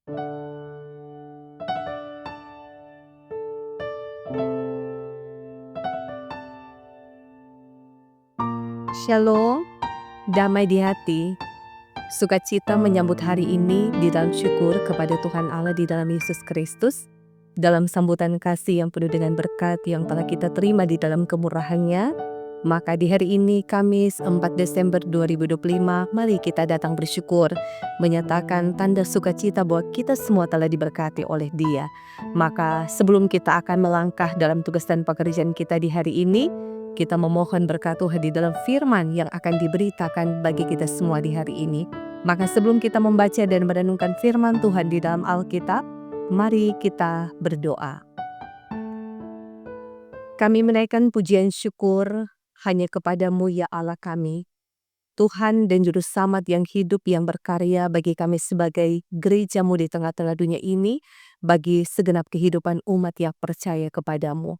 Shalom, damai di hati, sukacita menyambut hari ini di dalam syukur kepada Tuhan Allah di dalam Yesus Kristus, dalam sambutan kasih yang penuh dengan berkat yang telah kita terima di dalam kemurahan-Nya. Maka di hari ini Kamis 4 Desember 2025, mari kita datang bersyukur, menyatakan tanda sukacita bahwa kita semua telah diberkati oleh Dia. Maka sebelum kita akan melangkah dalam tugas dan pekerjaan kita di hari ini, kita memohon berkat Tuhan di dalam firman yang akan diberitakan bagi kita semua di hari ini. Maka sebelum kita membaca dan merenungkan firman Tuhan di dalam Alkitab, mari kita berdoa. Kami menaikkan pujian syukur hanya kepadamu ya Allah kami, Tuhan dan Juru Selamat yang hidup yang berkarya bagi kami sebagai gereja-Mu di tengah-tengah dunia ini, bagi segenap kehidupan umat yang percaya kepadamu.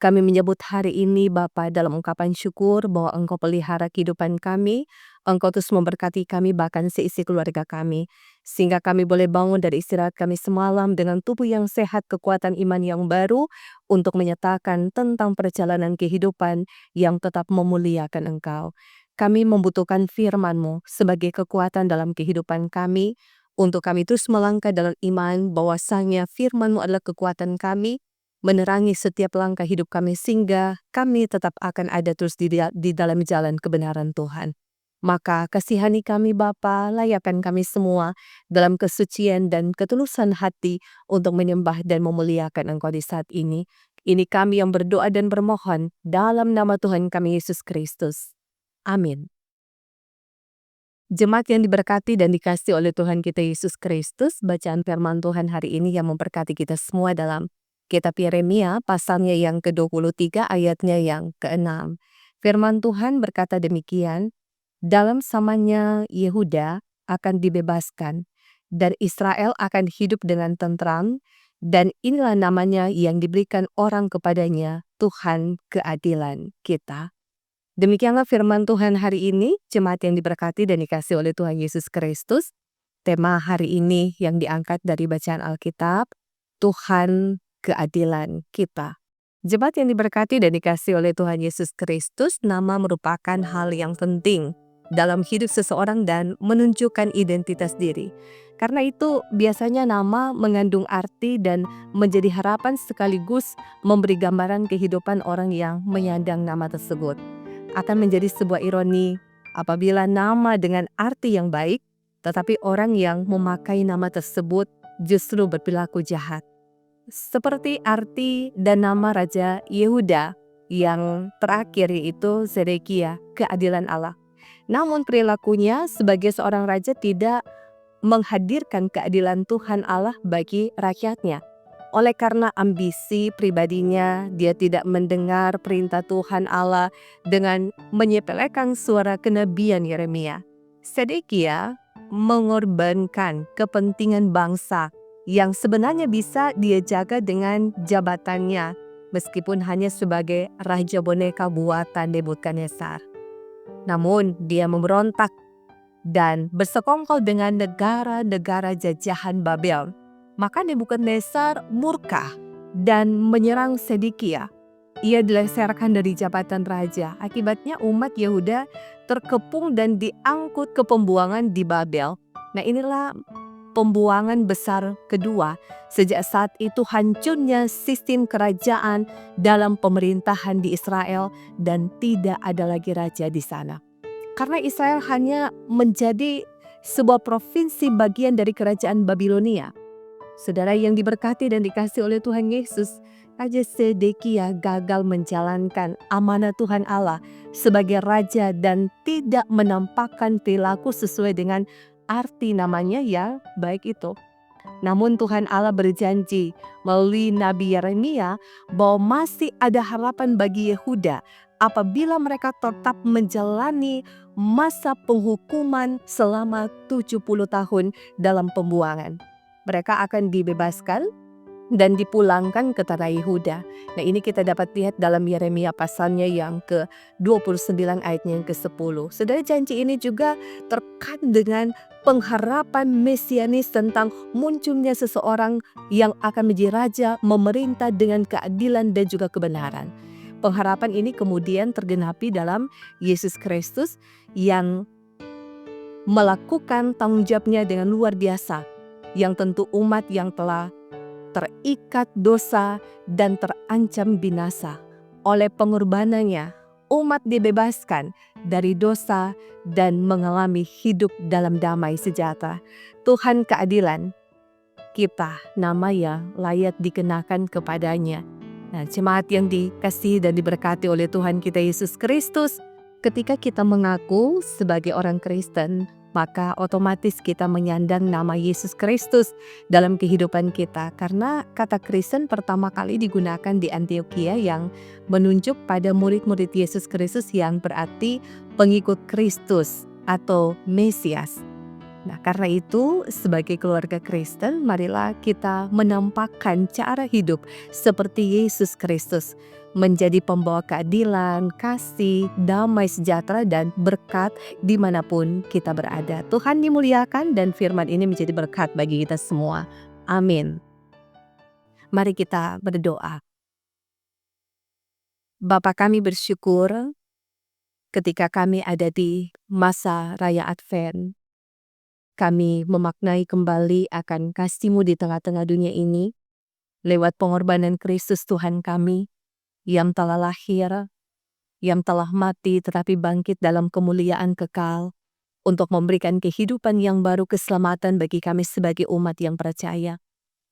Kami menyebut hari ini Bapa dalam ungkapan syukur bahwa Engkau pelihara kehidupan kami, Engkau terus memberkati kami bahkan seisi keluarga kami, sehingga kami boleh bangun dari istirahat kami semalam dengan tubuh yang sehat, kekuatan iman yang baru, untuk menyatakan tentang perjalanan kehidupan yang tetap memuliakan Engkau. Kami membutuhkan firman-Mu sebagai kekuatan dalam kehidupan kami, untuk kami terus melangkah dalam iman bahwasanya firman-Mu adalah kekuatan kami, menerangi setiap langkah hidup kami sehingga kami tetap akan ada terus di dalam jalan kebenaran Tuhan. Maka kasihani kami Bapa, layakkan kami semua dalam kesucian dan ketulusan hati untuk menyembah dan memuliakan Engkau di saat ini. Ini kami yang berdoa dan bermohon dalam nama Tuhan kami Yesus Kristus. Amin. Jemaat yang diberkati dan dikasihi oleh Tuhan kita Yesus Kristus, bacaan firman Tuhan hari ini yang memberkati kita semua dalam Kitab Yeremia pasalnya yang ke-23 ayatnya yang ke-6. Firman Tuhan berkata demikian, dalam zamannya Yehuda akan dibebaskan, dan Israel akan hidup dengan tentram, dan inilah namanya yang diberikan orang kepadanya, Tuhan keadilan kita. Demikianlah firman Tuhan hari ini, jemaat yang diberkati dan dikasihi oleh Tuhan Yesus Kristus. Tema hari ini yang diangkat dari bacaan Alkitab, Tuhan keadilan kita. Jemaat yang diberkati dan dikasihi oleh Tuhan Yesus Kristus, nama merupakan hal yang penting dalam hidup seseorang dan menunjukkan identitas diri. Karena itu biasanya nama mengandung arti dan menjadi harapan sekaligus memberi gambaran kehidupan orang yang menyandang nama tersebut. Akan menjadi sebuah ironi apabila nama dengan arti yang baik, tetapi orang yang memakai nama tersebut justru berperilaku jahat. Seperti arti dan nama Raja Yehuda yang terakhir yaitu Zedekia, keadilan Allah. Namun perilakunya sebagai seorang raja tidak menghadirkan keadilan Tuhan Allah bagi rakyatnya. Oleh karena ambisi pribadinya, dia tidak mendengar perintah Tuhan Allah dengan menyepelekan suara kenabian Yeremia. Zedekia mengorbankan kepentingan bangsa yang sebenarnya bisa dia jaga dengan jabatannya, meskipun hanya sebagai raja boneka buatan Nebukadnezar. Namun dia memberontak dan bersekongkol dengan negara-negara jajahan Babel. Maka Nebukadnezar murka dan menyerang Zedekia. Ia dilengsarkan dari jabatan raja. Akibatnya umat Yehuda terkepung dan diangkut ke pembuangan di Babel. Nah, inilah pembuangan besar kedua. Sejak saat itu hancurnya sistem kerajaan dalam pemerintahan di Israel dan tidak ada lagi raja di sana. Karena Israel hanya menjadi sebuah provinsi bagian dari kerajaan Babilonia. Saudara yang diberkati dan dikasihi oleh Tuhan Yesus, Raja Zedekia gagal menjalankan amanah Tuhan Allah sebagai raja dan tidak menampakkan perilaku sesuai dengan arti namanya yang baik itu. Namun Tuhan Allah berjanji melalui Nabi Yeremia bahwa masih ada harapan bagi Yehuda apabila mereka tetap menjalani masa penghukuman selama 70 tahun dalam pembuangan. Mereka akan dibebaskan dan dipulangkan ke tanah Yehuda. Nah, ini kita dapat lihat dalam Yeremia pasalnya yang ke-29 ayatnya yang ke-10. Saudara, janji ini juga terkait dengan pengharapan mesianis tentang munculnya seseorang yang akan menjadi raja, memerintah dengan keadilan dan juga kebenaran. Pengharapan ini kemudian tergenapi dalam Yesus Kristus yang melakukan tanggung jawabnya dengan luar biasa, yang tentu umat yang telah terikat dosa dan terancam binasa. Oleh pengorbanannya, umat dibebaskan dari dosa dan mengalami hidup dalam damai sejahtera. Tuhan keadilan, kita namanya layak dikenakan kepadanya. Nah, jemaat yang dikasihi dan diberkati oleh Tuhan kita Yesus Kristus, ketika kita mengaku sebagai orang Kristen, maka otomatis kita menyandang nama Yesus Kristus dalam kehidupan kita. Karena kata Kristen pertama kali digunakan di Antioquia yang menunjuk pada murid-murid Yesus Kristus yang berarti pengikut Kristus atau Mesias. Nah, karena itu sebagai keluarga Kristen, marilah kita menampakkan cara hidup seperti Yesus Kristus, menjadi pembawa keadilan, kasih, damai sejahtera, dan berkat dimanapun kita berada. Tuhan dimuliakan dan firman ini menjadi berkat bagi kita semua. Amin. Mari kita berdoa. Bapa, kami bersyukur ketika kami ada di masa Raya Advent. Kami memaknai kembali akan kasih-Mu di tengah-tengah dunia ini, lewat pengorbanan Kristus Tuhan kami, yang telah lahir, yang telah mati tetapi bangkit dalam kemuliaan kekal, untuk memberikan kehidupan yang baru, keselamatan bagi kami sebagai umat yang percaya.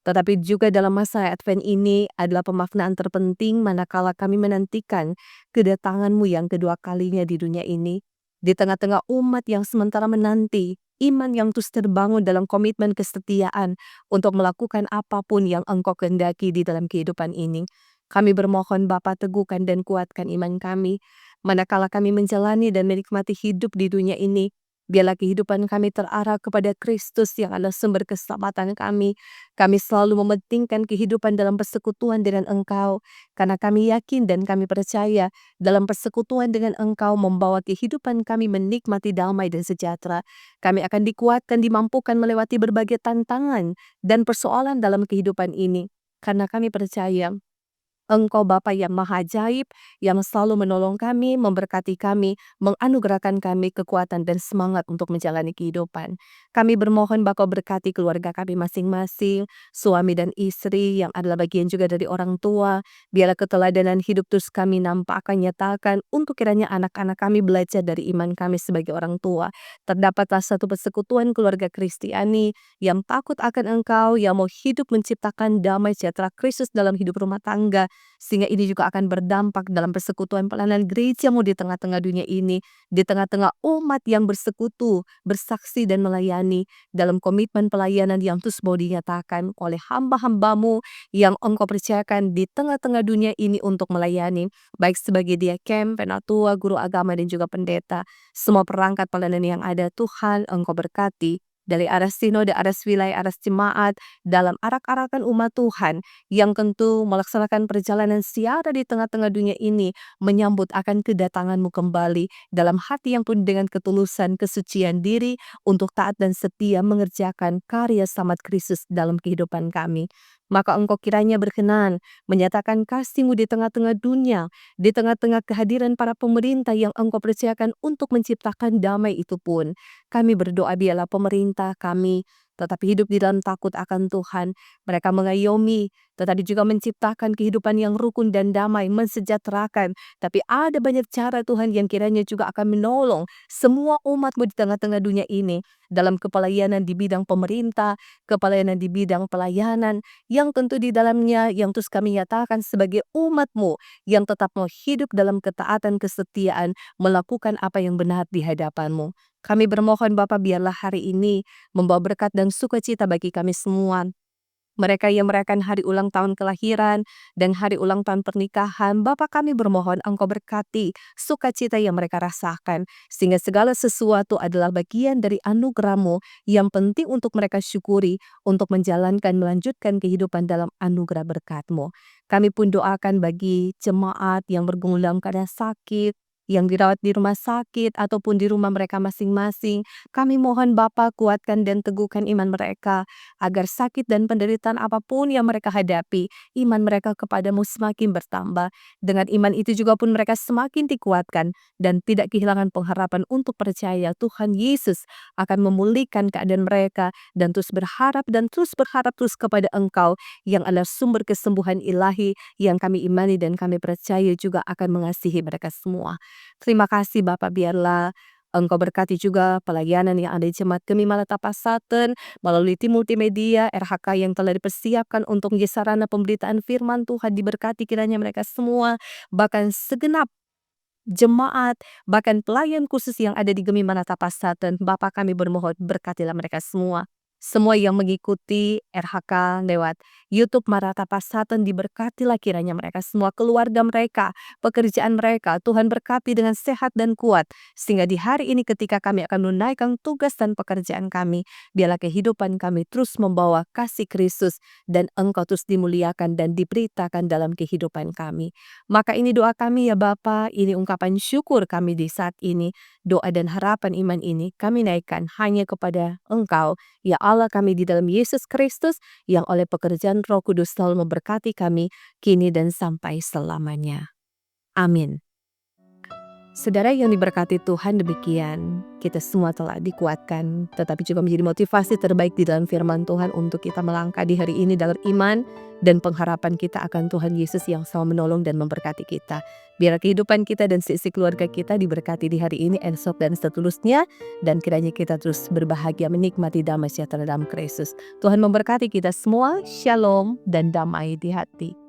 Tetapi juga dalam masa Advent ini adalah pemaknaan terpenting manakala kami menantikan kedatangan-Mu yang kedua kalinya di dunia ini, di tengah-tengah umat yang sementara menanti iman yang terus terbangun dalam komitmen kesetiaan untuk melakukan apapun yang Engkau kehendaki di dalam kehidupan ini. Kami bermohon Bapa, teguhkan dan kuatkan iman kami, manakala kami menjalani dan menikmati hidup di dunia ini. Biarlah kehidupan kami terarah kepada Kristus yang adalah sumber keselamatan kami. Kami selalu mementingkan kehidupan dalam persekutuan dengan Engkau, karena kami yakin dan kami percaya dalam persekutuan dengan Engkau membawa kehidupan kami menikmati damai dan sejahtera. Kami akan dikuatkan, dimampukan melewati berbagai tantangan dan persoalan dalam kehidupan ini, karena kami percaya Engkau Bapa yang Maha Ajaib, yang selalu menolong kami, memberkati kami, menganugerahkan kami kekuatan dan semangat untuk menjalani kehidupan. Kami bermohon Bapa berkati keluarga kami masing-masing, suami dan istri yang adalah bagian juga dari orang tua. Biarlah keteladanan hidup terus kami nampakkan, nyatakan, untuk kiranya anak-anak kami belajar dari iman kami sebagai orang tua. Terdapatlah satu persekutuan keluarga Kristiani yang takut akan Engkau, yang mau hidup menciptakan damai sejahtera Kristus dalam hidup rumah tangga, sehingga ini juga akan berdampak dalam persekutuan pelayanan gereja-Mu di tengah-tengah dunia ini, di tengah-tengah umat yang bersekutu, bersaksi dan melayani dalam komitmen pelayanan yang terus mau dinyatakan oleh hamba-hamba-Mu yang Engkau percayakan di tengah-tengah dunia ini untuk melayani, baik sebagai diaken, penatua, guru agama dan juga pendeta. Semua perangkat pelayanan yang ada, Tuhan Engkau berkati, dari aras sinode, aras wilayah, aras jemaat, dalam arak-arakan umat Tuhan yang tentu melaksanakan perjalanan siara di tengah-tengah dunia ini, menyambut akan kedatangan-Mu kembali dalam hati yang penuh dengan ketulusan, kesucian diri untuk taat dan setia mengerjakan karya selamat Kristus dalam kehidupan kami. Maka Engkau kiranya berkenan menyatakan kasih-Mu di tengah-tengah dunia, di tengah-tengah kehadiran para pemerintah yang Engkau percayakan untuk menciptakan damai itu pun. Kami berdoa biarlah pemerintah kami tetapi hidup di dalam takut akan Tuhan. Mereka mengayomi, tetapi juga menciptakan kehidupan yang rukun dan damai, mensejahterakan. Tapi ada banyak cara Tuhan yang kiranya juga akan menolong semua umat-Mu di tengah-tengah dunia ini, dalam kepelayanan di bidang pemerintah, kepelayanan di bidang pelayanan, yang tentu di dalamnya yang terus kami nyatakan sebagai umat-Mu yang tetap mau hidup dalam ketaatan, kesetiaan, melakukan apa yang benar di hadapan-Mu. Kami bermohon Bapa biarlah hari ini membawa berkat dan sukacita bagi kami semua. Mereka yang merayakan hari ulang tahun kelahiran dan hari ulang tahun pernikahan, Bapa kami bermohon Engkau berkati sukacita yang mereka rasakan, sehingga segala sesuatu adalah bagian dari anugerah-Mu yang penting untuk mereka syukuri, untuk menjalankan, melanjutkan kehidupan dalam anugerah berkat-Mu. Kami pun doakan bagi jemaat yang bergumul dalam keadaan sakit, yang dirawat di rumah sakit ataupun di rumah mereka masing-masing. Kami mohon Bapa kuatkan dan teguhkan iman mereka, agar sakit dan penderitaan apapun yang mereka hadapi, iman mereka kepadamu semakin bertambah. Dengan iman itu juga pun mereka semakin dikuatkan dan tidak kehilangan pengharapan untuk percaya Tuhan Yesus akan memulihkan keadaan mereka dan terus berharap terus kepada Engkau yang adalah sumber kesembuhan ilahi yang kami imani dan kami percaya juga akan mengasihi mereka semua. Terima kasih Bapak, biarlah Engkau berkati juga pelayanan yang ada di Jemaat Gemi Malata Pasaten melalui tim multimedia RHK yang telah dipersiapkan untuk menjadi sarana pemberitaan firman Tuhan. Diberkati kiranya mereka semua, bahkan segenap jemaat, bahkan pelayan khusus yang ada di Gemi Malata Pasaten. Bapa kami bermohon berkatilah mereka semua. Semua yang mengikuti RHK lewat YouTube Maranatha Pasaten, diberkatilah kiranya mereka semua, keluarga mereka, pekerjaan mereka. Tuhan berkati dengan sehat dan kuat, sehingga di hari ini ketika kami akan menunaikan tugas dan pekerjaan kami, biarlah kehidupan kami terus membawa kasih Kristus dan Engkau terus dimuliakan dan diberitakan dalam kehidupan kami. Maka ini doa kami ya Bapa, ini ungkapan syukur kami di saat ini. Doa dan harapan iman ini kami naikkan hanya kepada Engkau, ya Allah kami di dalam Yesus Kristus, yang oleh pekerjaan Roh Kudus selalu memberkati kami kini dan sampai selamanya. Amin. Saudara yang diberkati Tuhan, demikian kita semua telah dikuatkan, tetapi juga menjadi motivasi terbaik di dalam firman Tuhan untuk kita melangkah di hari ini dalam iman dan pengharapan kita akan Tuhan Yesus yang selalu menolong dan memberkati kita. Biar kehidupan kita dan sisi keluarga kita diberkati di hari ini, esok dan seterusnya, dan kiranya kita terus berbahagia menikmati damai sejahtera dalam Kristus. Tuhan memberkati kita semua, shalom dan damai di hati.